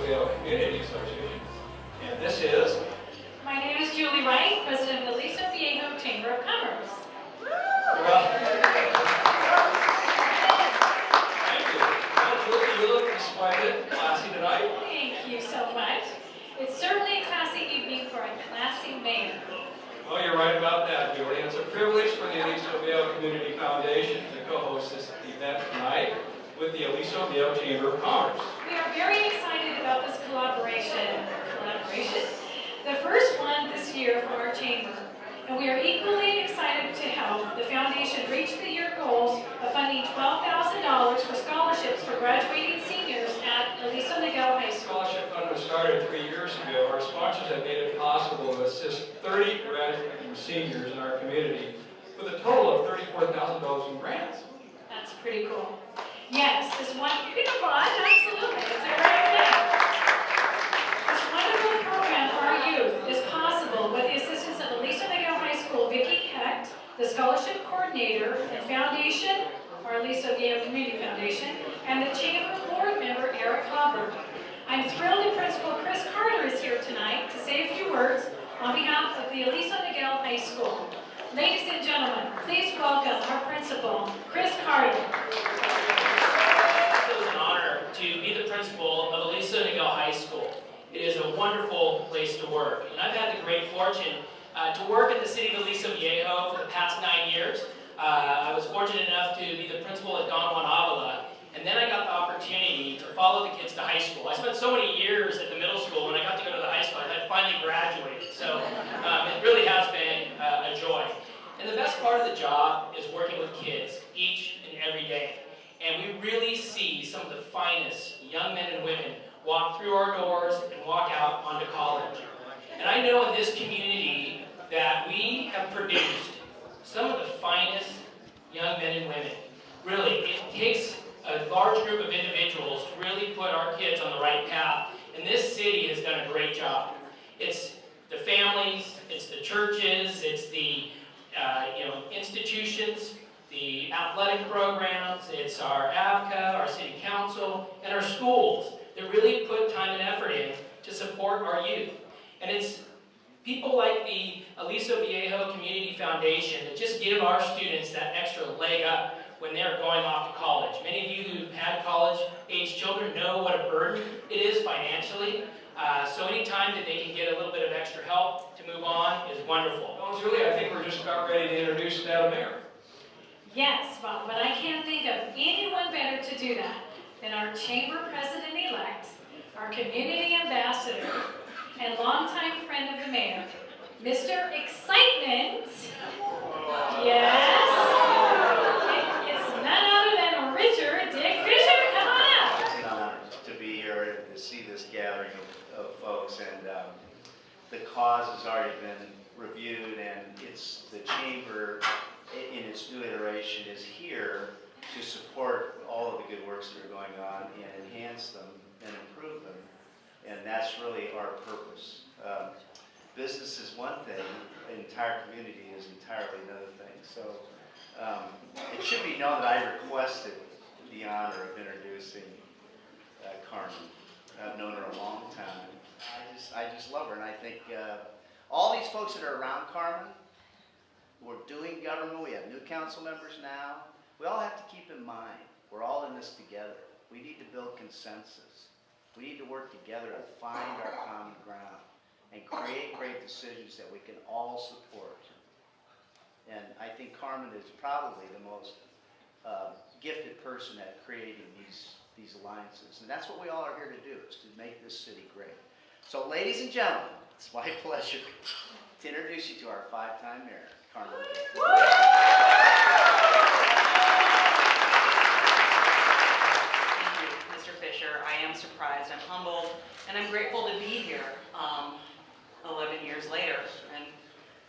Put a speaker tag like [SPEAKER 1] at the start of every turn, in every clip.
[SPEAKER 1] Viejo Community Association. And this is...
[SPEAKER 2] My name is Julie Wright, President of the Aliso Viejo Chamber of Commerce.
[SPEAKER 1] Well, thank you. Well, Julie, you look splendid, classy tonight.
[SPEAKER 2] Thank you so much. It's certainly a classy evening for a classy mayor.
[SPEAKER 1] Well, you're right about that, Julie. It's a privilege for the Aliso Viejo Community Foundation to co-host this event tonight with the Aliso Viejo Chamber of Commerce.
[SPEAKER 2] We are very excited about this collaboration. The first one this year for our chamber. And we are equally excited to help the foundation reach the year goals of funding $12,000 for scholarships for graduating seniors at Aliso High School.
[SPEAKER 1] The scholarship fund was started 3 years ago. Our sponsors have made it possible to assist 30 graduating seniors in our community with a total of $34,000 in grants.
[SPEAKER 2] That's pretty cool. Yes, this one, you can applaud, absolutely. It's a great thing. This wonderful program for our youth is possible with the assistance of Aliso High School, Vicki Hecht, the scholarship coordinator and foundation, our Aliso Viejo Community Foundation, and the chamber board member, Eric Hopper. I'm thrilled that Principal Chris Carter is here tonight to say a few words on behalf of the Aliso High School. Ladies and gentlemen, please welcome our principal, Chris Carter.
[SPEAKER 3] It was an honor to be the principal of Aliso High School. It is a wonderful place to work, and I've had the great fortune to work at the city of Aliso Viejo for the past 9 years. I was fortunate enough to be the principal at Don Juan Avila, and then I got the opportunity to follow the kids to high school. I spent so many years at the middle school, and I got to go to the high school. I finally graduated, so it really has been a joy. And the best part of the job is working with kids each and every day. And we really see some of the finest young men and women walk through our doors and walk out onto college. And I know in this community that we have produced some of the finest young men and women. Really, it takes a large group of individuals to really put our kids on the right path. And this city has done a great job. It's the families, it's the churches, it's the institutions, the athletic programs, it's our AVCA, our city council, and our schools that really put time and effort in to support our youth. And it's people like the Aliso Viejo Community Foundation that just give our students that extra leg up when they're going off to college. Many of you who've had college-age children know what a burden it is financially. So any time that they can get a little bit of extra help to move on is wonderful.
[SPEAKER 1] Well, Julie, I think we're just about ready to introduce Madam Mayor.
[SPEAKER 2] Yes, Bob, but I can't think of anyone better to do that than our chamber president-elect, our community ambassador, and longtime friend of the mayor, Mr. Excitement. Yes, it's none other than Richard Dick Fisher. Come on up.
[SPEAKER 4] It's an honor to be here and to see this gathering of folks, and the cause has already been reviewed, and it's the chamber in its new iteration is here to support all of the good works that are going on and enhance them and improve them, and that's really our purpose. Business is one thing, the entire community is entirely another thing. So it should be known that I requested the honor of introducing Carmen. I've known her a long time. I just love her, and I think all these folks that are around Carmen, we're doing government, we have new council members now. We all have to keep in mind, we're all in this together. We need to build consensus. We need to work together to find our common ground and create great decisions that we can all support. And I think Carmen is probably the most gifted person at creating these alliances. And that's what we all are here to do, is to make this city great. So ladies and gentlemen, it's my pleasure to introduce you to our 5-time mayor, Carmen Cave.
[SPEAKER 5] Thank you, Mr. Fisher. I am surprised, I'm humbled, and I'm grateful to be here 11 years later. And the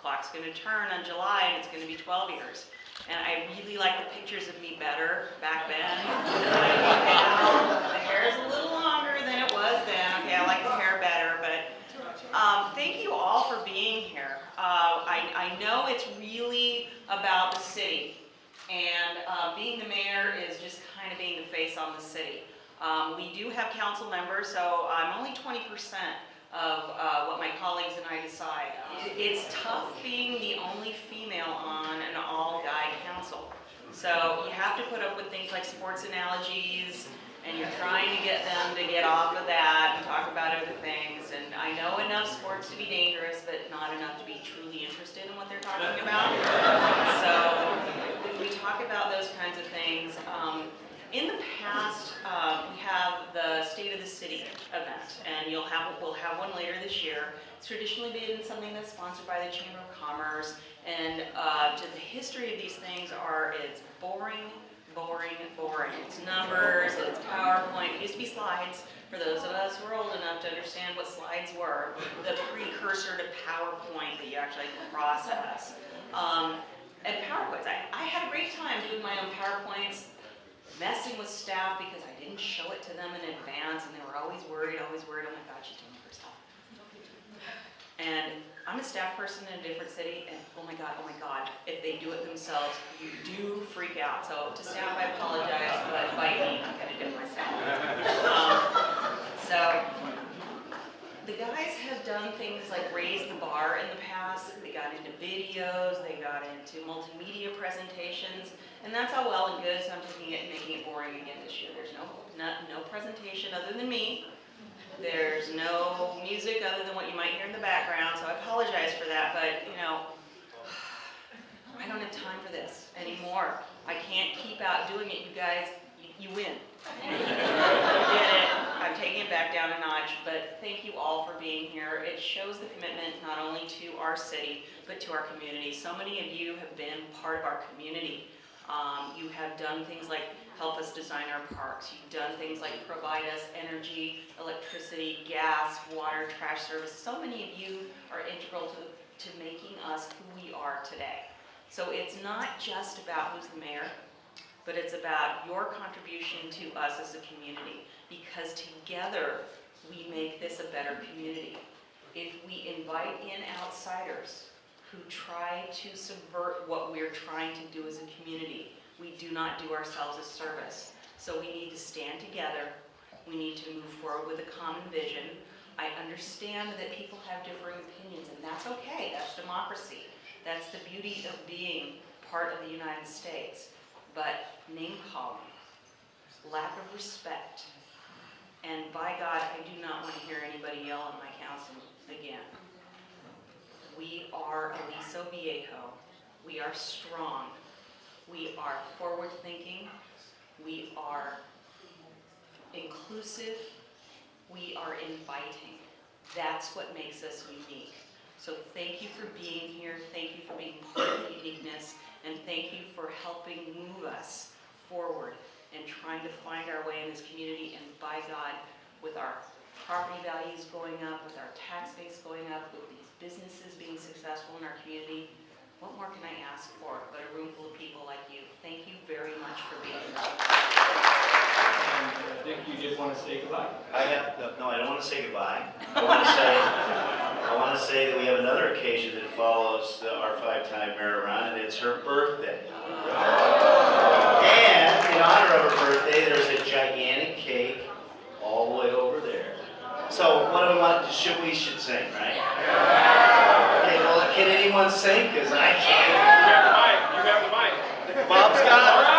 [SPEAKER 5] clock's going to turn on July, and it's going to be 12 years. And I really like the pictures of me better back then than I do now. The hair is a little longer than it was then. Okay, I like the hair better, but thank you all for being here. I know it's really about the city, and being the mayor is just kind of being the face on the city. We do have council members, so I'm only 20% of what my colleagues and I decide. It's tough being the only female on an all-guy council. So you have to put up with things like sports analogies, and you're trying to get them to get off of that and talk about other things. And I know enough sports to be dangerous, but not enough to be truly interested in what they're talking about. So we talk about those kinds of things. In the past, we have the State of the City event, and we'll have one later this year. It's traditionally been something that's sponsored by the Chamber of Commerce, and just the history of these things it's boring, boring, boring. It's numbers, it's PowerPoint. It used to be slides. For those of us who are old enough to understand what slides were, the precursor to PowerPoint that you actually process. And PowerPoints, I had a great time doing my own PowerPoints, messing with staff because I didn't show it to them in advance, and they were always worried, oh my God, she's doing it herself. And I'm a staff person in a different city, and oh my God, if they do it themselves, you do freak out. So to staff, I apologize, but bite me, I'm gonna do it myself. So the guys have done things like raise the bar in the past. They got into videos, they got into multimedia presentations, and that's all well and good, so I'm taking it and making it boring again this year. There's no presentation other than me. There's no music other than what you might hear in the background, so I apologize for that, but you know, I don't have time for this anymore. I can't keep out doing it, you guys. You win. I get it. I'm taking it back down a notch, but thank you all for being here. It shows the commitment not only to our city, but to our community. So many of you have been part of our community. You have done things like help us design our parks. You've done things like provide us energy, electricity, gas, water, trash service. So many of you are integral to making us who we are today. So it's not just about who's the mayor, but it's about your contribution to us as a community, because together we make this a better community. If we invite in outsiders who try to subvert what we're trying to do as a community, we do not do ourselves a service. So we need to stand together. We need to move forward with a common vision. I understand that people have differing opinions, and that's okay. That's democracy. That's the beauty of being part of the United States. But name-calling, lack of respect, and by God, I do not want to hear anybody yell at my council again. We are Aliso Viejo. We are strong. We are forward-thinking. We are inclusive. We are inviting. That's what makes us unique. So thank you for being here. Thank you for being part of the uniqueness. And thank you for helping move us forward and trying to find our way in this community. And by God, with our property values going up, with our tax base going up, with these businesses being successful in our community, what more can I ask for but a room full of people like you? Thank you very much for being here.
[SPEAKER 1] And Dick, you did want to say goodbye?
[SPEAKER 4] No, I don't want to say goodbye. I want to say that we have another occasion that follows our 5-time mayor around, and it's her birthday. And in honor of her birthday, there's a gigantic cake all the way over there. So what do we want? We should sing, right? Okay, well, can anyone sing? Because I can't.
[SPEAKER 6] You have the mic.
[SPEAKER 4] Bob's got it.